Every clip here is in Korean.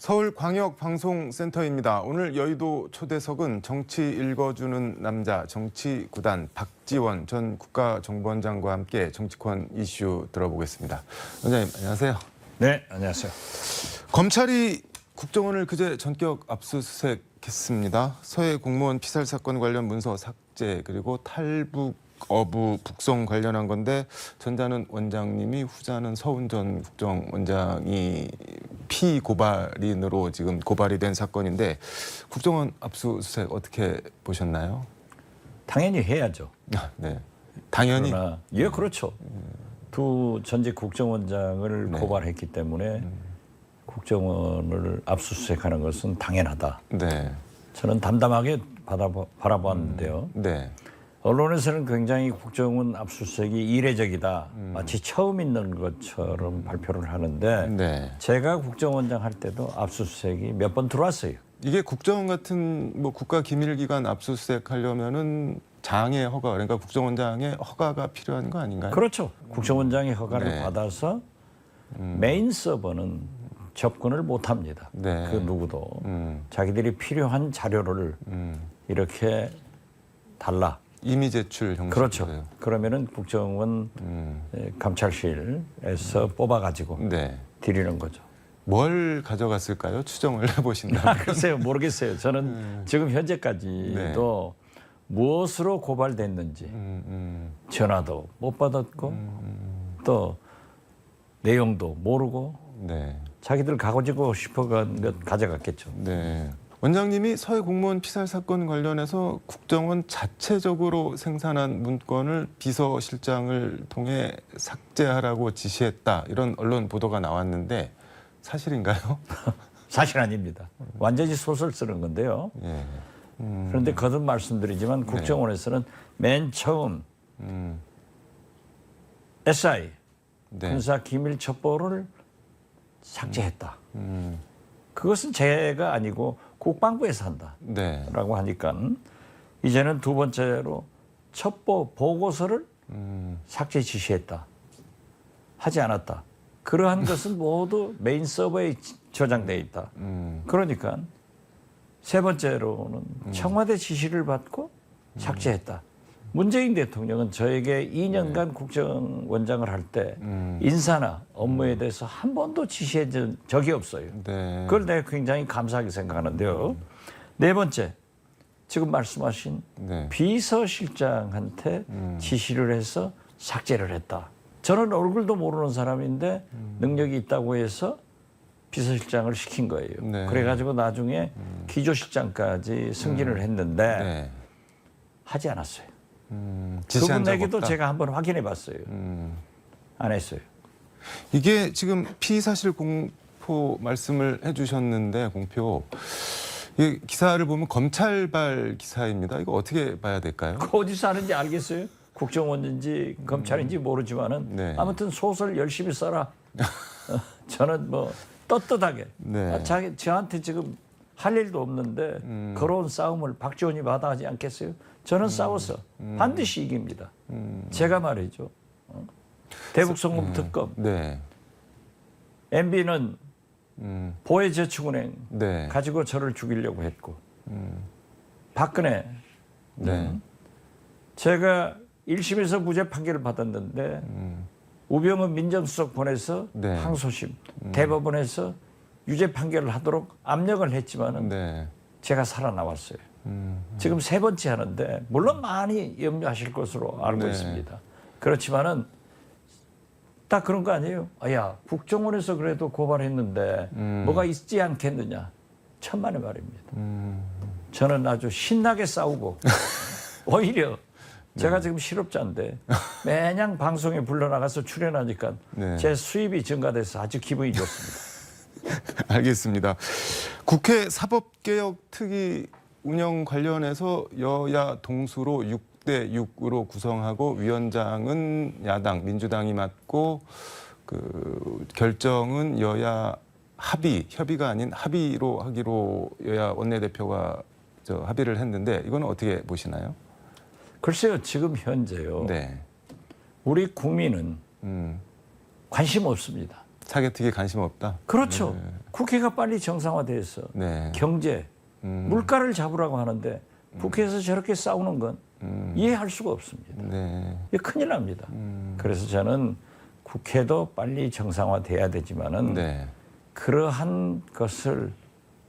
서울광역방송센터입니다. 오늘 여의도 초대석은 정치 읽어주는 남자 정치구단 박지원 전 국가정보원장과 함께 정치권 이슈 들어보겠습니다. 원장님 안녕하세요. 네, 안녕하세요. 검찰이 국정원을 그제 전격 압수수색했습니다. 서해 공무원 피살 사건 관련 문서 삭제 그리고 탈북 어부 북송 관련한 건데 전자는 원장님이 후자는 서훈 전 국정원장이 피고발인으로 지금 고발이 된 사건인데 국정원 압수수색 어떻게 보셨나요? 당연히 해야죠. 네, 당연히. 그러나, 예, 그렇죠. 두 전직 국정원장을 네. 고발했기 때문에 국정원을 압수수색하는 것은 당연하다. 네, 저는 담담하게 바라보았는데요. 네, 언론에서는 굉장히 국정원 압수수색이 이례적이다. 마치 처음 있는 것처럼 발표를 하는데 네. 제가 국정원장 할 때도 압수수색이 몇 번 들어왔어요. 이게 국정원 같은 뭐 국가기밀기관 압수수색하려면은 장의 허가, 그러니까 국정원장의 허가가 필요한 거 아닌가요? 그렇죠. 국정원장의 허가를 네. 받아서 메인 서버는 접근을 못합니다. 네. 그 누구도 자기들이 필요한 자료를 이렇게 달라. 이미 제출 형식. 그렇죠. 그러면은 국정원 감찰실에서 뽑아가지고 네. 드리는 거죠. 뭘 가져갔을까요? 추정을 해보신다면. 글쎄요, 모르겠어요. 저는 지금 현재까지도 무엇으로 고발됐는지 전화도 못 받았고 또 내용도 모르고 네. 자기들 가지고 싶어간 것 가져갔겠죠. 네. 원장님이 서해 공무원 피살 사건 관련해서 국정원 자체적으로 생산한 문건을 비서실장을 통해 삭제하라고 지시했다. 이런 언론 보도가 나왔는데 사실인가요? 사실 아닙니다. 완전히 소설 쓰는 건데요. 예. 그런데 거듭 말씀드리지만 국정원에서는 맨 처음 SI 네. 군사 기밀 첩보를 삭제했다. 그것은 제가 아니고 국방부에서 네. 한다라고 하니까 이제는 두 번째로 첩보 보고서를 삭제 지시했다. 하지 않았다. 그러한 것은 모두 메인 서버에 저장돼 있다. 그러니까 세 번째로는 청와대 지시를 받고 삭제했다. 문재인 대통령은 저에게 2년간 국정원장을 할 때 인사나 업무에 대해서 한 번도 지시해 준 적이 없어요. 네. 그걸 내가 굉장히 감사하게 생각하는데요. 네 번째, 지금 말씀하신 네. 비서실장한테 지시를 해서 삭제를 했다. 저는 얼굴도 모르는 사람인데 능력이 있다고 해서 비서실장을 시킨 거예요. 네. 그래가지고 나중에 기조실장까지 승진을 했는데 네. 하지 않았어요. 지시한 적 그분에게도 없다. 제가 한번 확인해 봤어요. 안 했어요. 이게 지금 피사실 공포 말씀을 해주셨는데 공표 이 기사를 보면 검찰발 기사입니다. 이거 어떻게 봐야 될까요? 그 어디서 하는지 알겠어요? 국정원인지 검찰인지 모르지만은 네. 아무튼 소설 열심히 써라. 저는 뭐 떳떳하게 네. 저한테 지금 할 일도 없는데 걸어온 싸움을 박지원이 마다하지 않겠어요? 저는 싸워서 반드시 이깁니다. 제가 말이죠. 대북송금 특검, 네. MB는 보혜저축은행 네. 가지고 저를 죽이려고 했고 박근혜 네. 제가 1심에서 무죄 판결을 받았는데 우병우 민정수석 보내서 네. 항소심 대법원에서 유죄 판결을 하도록 압력을 했지만은 네. 제가 살아나왔어요. 지금 세 번째 하는데 물론 많이 염려하실 것으로 알고 네. 있습니다. 그렇지만은 딱 그런 거 아니에요? 야 국정원에서 그래도 고발했는데 뭐가 있지 않겠느냐? 천만의 말입니다. 저는 아주 신나게 싸우고 오히려 제가 지금 실업자인데 매년 방송에 불러나가서 출연하니까 네. 제 수입이 증가돼서 아주 기분이 좋습니다. 알겠습니다. 국회 사법개혁특위 운영 관련해서 여야 동수로 6대 6으로 구성하고 위원장은 야당 민주당이 맡고 그 결정은 여야 협의가 아닌 합의로 하기로 여야 원내대표가 합의를 했는데 이건 어떻게 보시나요? 글쎄요, 지금 현재요. 네. 우리 국민은 관심 없습니다. 타겟특위 관심 없다. 그렇죠. 국회가 빨리 정상화돼서 네. 경제, 물가를 잡으라고 하는데 국회에서 저렇게 싸우는 건 이해할 수가 없습니다. 네. 이게 큰일 납니다. 그래서 저는 국회도 빨리 정상화돼야 되지만은 네. 그러한 것을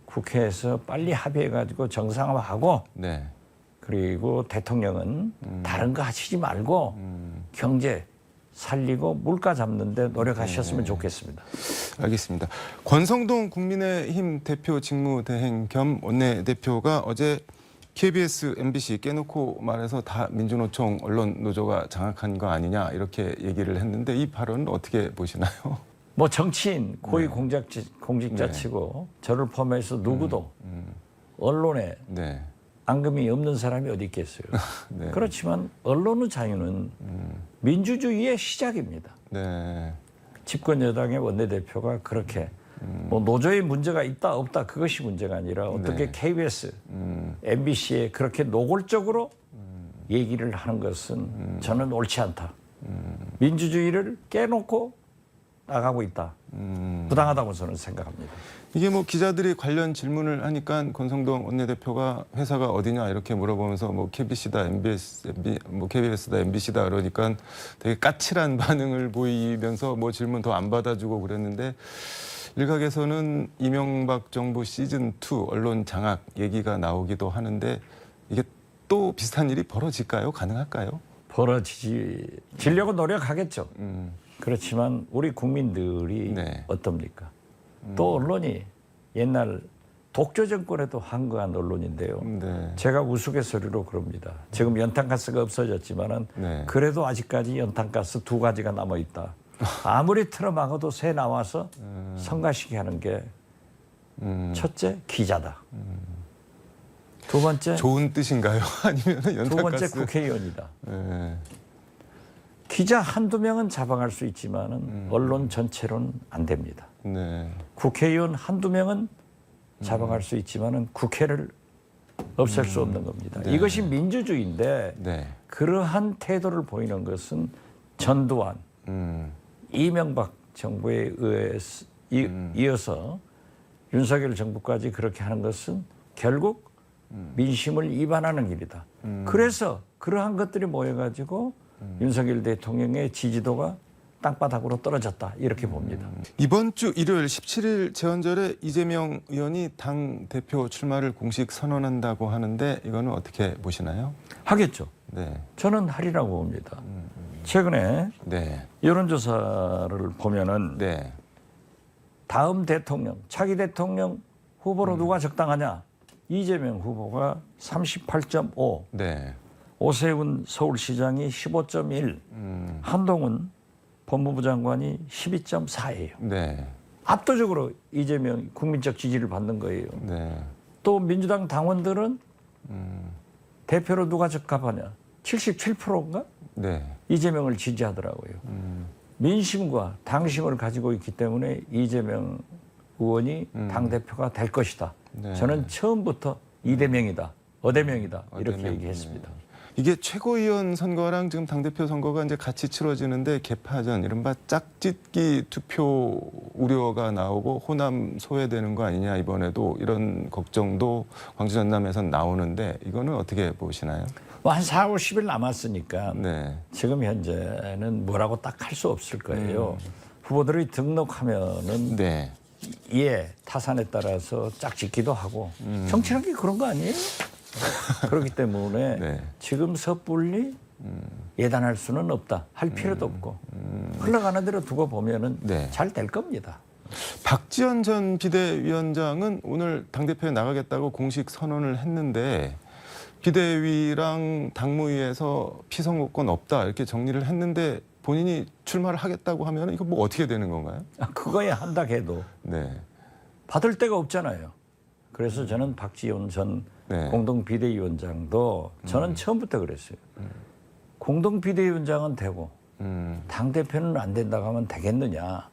국회에서 빨리 합의해가지고 정상화하고 네. 그리고 대통령은 다른 거 하시지 말고 경제 살리고 물가 잡는데 노력하셨으면 좋겠습니다. 알겠습니다. 권성동 국민의힘 대표 직무대행 겸 원내대표가 어제 KBS, MBC 깨놓고 말해서 다 민주노총 언론노조가 장악한 거 아니냐 이렇게 얘기를 했는데 이 발언은 어떻게 보시나요? 뭐 정치인 고위 공직자치고 저를 포함해서 누구도 언론에 네. 앙금이 없는 사람이 어디 있겠어요. 네. 그렇지만 언론의 자유는 민주주의의 시작입니다. 네. 집권 여당의 원내대표가 그렇게 뭐 노조에 문제가 있다 없다 그것이 문제가 아니라 어떻게 네. KBS, MBC에 그렇게 노골적으로 얘기를 하는 것은 저는 옳지 않다. 민주주의를 깨놓고 나가고 있다. 부당하다고 저는 생각합니다. 이게 뭐 기자들이 관련 질문을 하니까 권성동 원내대표가 회사가 어디냐 이렇게 물어보면서 뭐 KBC다, MBS, 뭐 KBS다, MBC다 그러니까 되게 까칠한 반응을 보이면서 뭐 질문 더 안 받아주고 그랬는데 일각에서는 이명박 정부 시즌 2 언론 장악 얘기가 나오기도 하는데 이게 또 비슷한 일이 벌어질까요? 가능할까요? 벌어지려고 노력하겠죠. 그렇지만 우리 국민들이 네. 어떻습니까? 또 언론이 옛날 독재 정권에도 한거한 언론인데요. 네. 제가 우스갯소리로 그럽니다. 지금 연탄가스가 없어졌지만은 네. 그래도 아직까지 연탄가스 2가지가 남아 있다. 아무리 틀어막아도 새 나와서 성가시게 하는 게 첫째 기자다. 두 번째 좋은 뜻인가요? 아니면 연탄가스? 두 번째 국회의원이다. 네. 기자 한두 명은 잡아갈 수 있지만은 언론 전체로는 안 됩니다. 네. 국회의원 한두 명은 잡아갈 수 있지만은 국회를 없앨 수 없는 겁니다. 네. 이것이 민주주의인데 네. 그러한 태도를 보이는 것은 전두환, 이명박 정부에 이어서 윤석열 정부까지 그렇게 하는 것은 결국 민심을 이반하는 길이다. 그래서 그러한 것들이 모여가지고 윤석열 대통령의 지지도가 땅바닥으로 떨어졌다 이렇게 봅니다. 이번 주 일요일 17일 재헌절에 이재명 의원이 당 대표 출마를 공식 선언한다고 하는데 이거는 어떻게 보시나요? 하겠죠. 네. 저는 하리라고 봅니다. 최근에 네. 여론조사를 보면은 네. 다음 대통령, 차기 대통령 후보로 누가 적당하냐? 이재명 후보가 38.5, 네. 오세훈 서울시장이 15.1, 한동훈 법무부 장관이 12.4예요. 네. 압도적으로 이재명 국민적 지지를 받는 거예요. 네. 또 민주당 당원들은 대표로 누가 적합하냐? 77%인가? 네. 이재명을 지지하더라고요. 민심과 당심을 가지고 있기 때문에 이재명 의원이 당대표가 될 것이다. 네. 저는 처음부터 이대명이다, 어대명이다 이렇게 어대명. 얘기했습니다. 이게 최고위원 선거랑 지금 당대표 선거가 이제 같이 치러지는데 개파전, 이른바 짝짓기 투표 우려가 나오고 호남 소외되는 거 아니냐 이번에도 이런 걱정도 광주 전남에선 나오는데 이거는 어떻게 보시나요? 뭐 한 4, 50일 남았으니까 네. 지금 현재는 뭐라고 딱 할 수 없을 거예요. 후보들이 등록하면은 네. 예 타산에 따라서 짝짓기도 하고 정치라는 게 그런 거 아니에요? 그렇기 때문에 네. 지금 섣불리 예단할 수는 없다. 할 필요도 없고 흘러가는 대로 두고 보면은 네. 잘 될 겁니다. 박지원 전 비대위원장은 오늘 당대표에 나가겠다고 공식 선언을 했는데 비대위랑 당무위에서 피선거권 없다 이렇게 정리를 했는데 본인이 출마를 하겠다고 하면 이거 뭐 어떻게 되는 건가요? 그거에 한다 해도 네. 받을 데가 없잖아요. 그래서 저는 박지원 전 네. 공동 비대위원장도 저는 처음부터 그랬어요. 공동 비대위원장은 되고 당 대표는 안 된다고 하면 되겠느냐?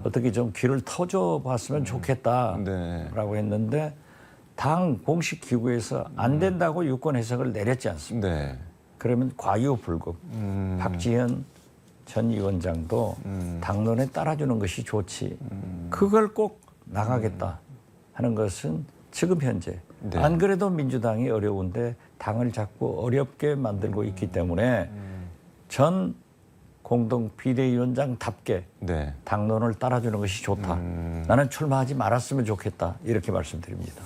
어떻게 좀 귀를 터줘 봤으면 좋겠다라고 네. 했는데 당 공식 기구에서 안 된다고 유권 해석을 내렸지 않습니까? 네. 그러면 과유불급 박지원 전 위원장도 당론에 따라주는 것이 좋지. 그걸 꼭 나가겠다 하는 것은 지금 현재 네. 안 그래도 민주당이 어려운데 당을 자꾸 어렵게 만들고 있기 때문에 전 공동 비대위원장답게 네. 당론을 따라주는 것이 좋다. 나는 출마하지 말았으면 좋겠다. 이렇게 말씀드립니다.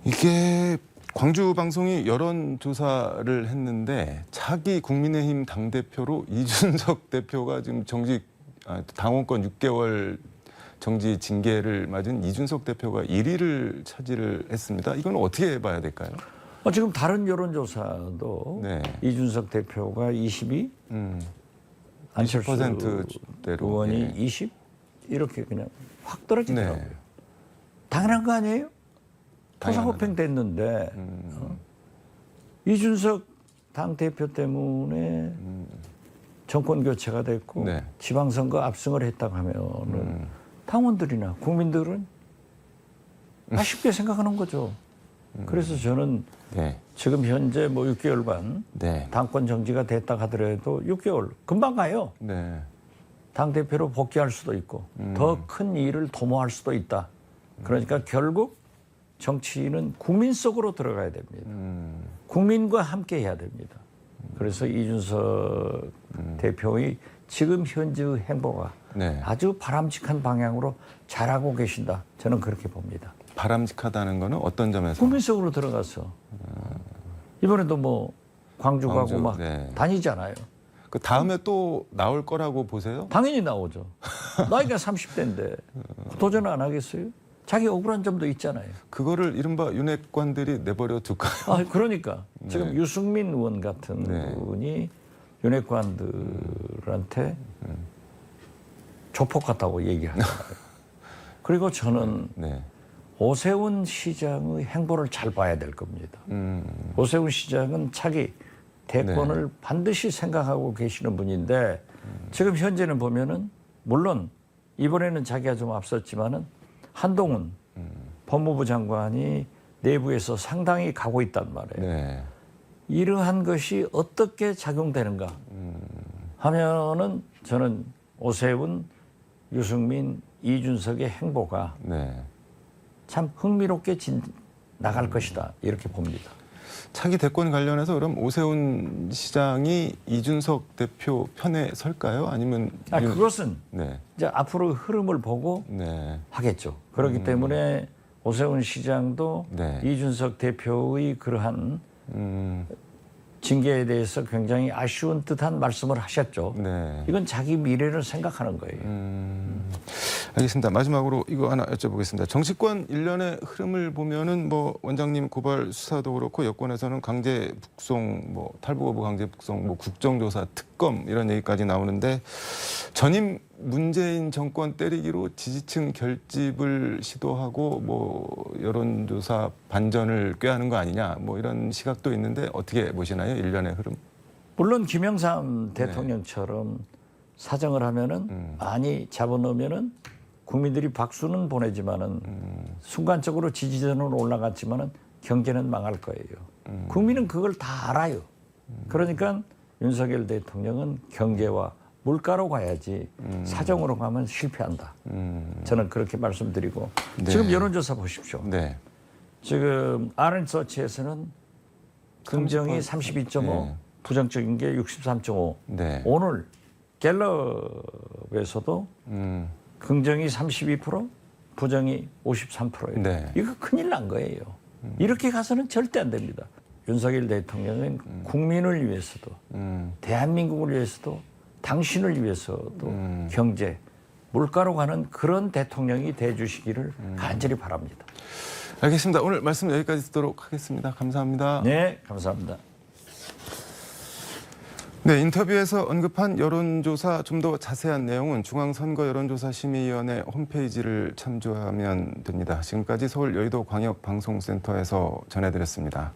이게 광주 방송이 여론조사를 했는데 차기 국민의힘 당대표로 이준석 대표가 지금 당원권 6개월 정지 징계를 맞은 이준석 대표가 1위를 차지를 했습니다. 이건 어떻게 봐야 될까요? 지금 다른 여론조사도 네. 이준석 대표가 22, 안철수 20%대로 의원이 예. 20 이렇게 그냥 확 떨어지더라고요. 네. 당연한 거 아니에요? 당연하다. 토사구팽 됐는데 이준석 당 대표 때문에 정권 교체가 됐고 네. 지방선거 압승을 했다고 하면은 당원들이나 국민들은 아쉽게 생각하는 거죠. 그래서 저는 네. 지금 현재 뭐 6개월간 네. 당권 정지가 됐다 하더라도 6개월 금방 가요. 네. 당대표로 복귀할 수도 있고 더 큰 일을 도모할 수도 있다. 그러니까 결국 정치인은 국민 속으로 들어가야 됩니다. 국민과 함께 해야 됩니다. 그래서 이준석 대표의 지금 현재의 행보가 네. 아주 바람직한 방향으로 잘하고 계신다. 저는 그렇게 봅니다. 바람직하다는 거는 어떤 점에서? 국민 속으로 들어가서 이번에도 뭐 광주 가고 광주, 막 네. 다니잖아요. 그 다음에 또 나올 거라고 보세요? 당연히 나오죠. 나이가 30대인데 도전 안 하겠어요? 자기 억울한 점도 있잖아요. 그거를 이른바 윤핵관들이 내버려 둘까요? 그러니까 지금 유승민 의원 같은 네. 분이 윤핵관들한테 조폭 같다고 얘기하잖아요. 그리고 저는 네. 오세훈 시장의 행보를 잘 봐야 될 겁니다. 오세훈 시장은 차기 대권을 반드시 생각하고 계시는 분인데 지금 현재는 보면은 물론 이번에는 자기가 좀 앞섰지만은 한동훈 법무부 장관이 내부에서 상당히 가고 있단 말이에요. 네. 이러한 것이 어떻게 작용되는가 하면은 저는 오세훈, 유승민, 이준석의 행보가 네. 참 흥미롭게 나갈 것이다 이렇게 봅니다. 차기 대권 관련해서 그럼 오세훈 시장이 이준석 대표 편에 설까요? 아니면 그것은 네. 이제 앞으로 흐름을 보고 네. 하겠죠. 그렇기 때문에 오세훈 시장도 네. 이준석 대표의 그러한 징계에 대해서 굉장히 아쉬운 듯한 말씀을 하셨죠. 네. 이건 자기 미래를 생각하는 거예요. 알겠습니다. 마지막으로 이거 하나 여쭤보겠습니다. 정치권 일련의 흐름을 보면은 뭐 원장님 고발 수사도 그렇고 여권에서는 강제 북송, 뭐 탈북 어부 강제 북송, 뭐 국정조사 특검 이런 얘기까지 나오는데 전임 문재인 정권 때리기로 지지층 결집을 시도하고 뭐 여론조사 반전을 꾀하는 거 아니냐 뭐 이런 시각도 있는데 어떻게 보시나요? 일련의 흐름. 물론 김영삼 대통령처럼 사정을 하면은 많이 잡아놓으면은 국민들이 박수는 보내지만은 순간적으로 지지자는 올라갔지만은 경제는 망할 거예요. 국민은 그걸 다 알아요. 그러니까 윤석열 대통령은 경제와 물가로 가야지 사정으로 가면 실패한다. 저는 그렇게 말씀드리고 네. 지금 여론조사 보십시오. 네. 지금 RN서치에서는 긍정이 32.5, 네. 부정적인 게 63.5. 네. 오늘 갤럽에서도 긍정이 32%, 부정이 53%예요. 네. 이거 큰일 난 거예요. 이렇게 가서는 절대 안 됩니다. 윤석열 대통령은 국민을 위해서도 대한민국을 위해서도 당신을 위해서도 경제, 물가로 가는 그런 대통령이 돼주시기를 간절히 바랍니다. 알겠습니다. 오늘 말씀 여기까지 듣도록 하겠습니다. 감사합니다. 네, 감사합니다. 네, 인터뷰에서 언급한 여론조사 좀 더 자세한 내용은 중앙선거 여론조사심의위원회 홈페이지를 참조하면 됩니다. 지금까지 서울 여의도 광역방송센터에서 전해드렸습니다.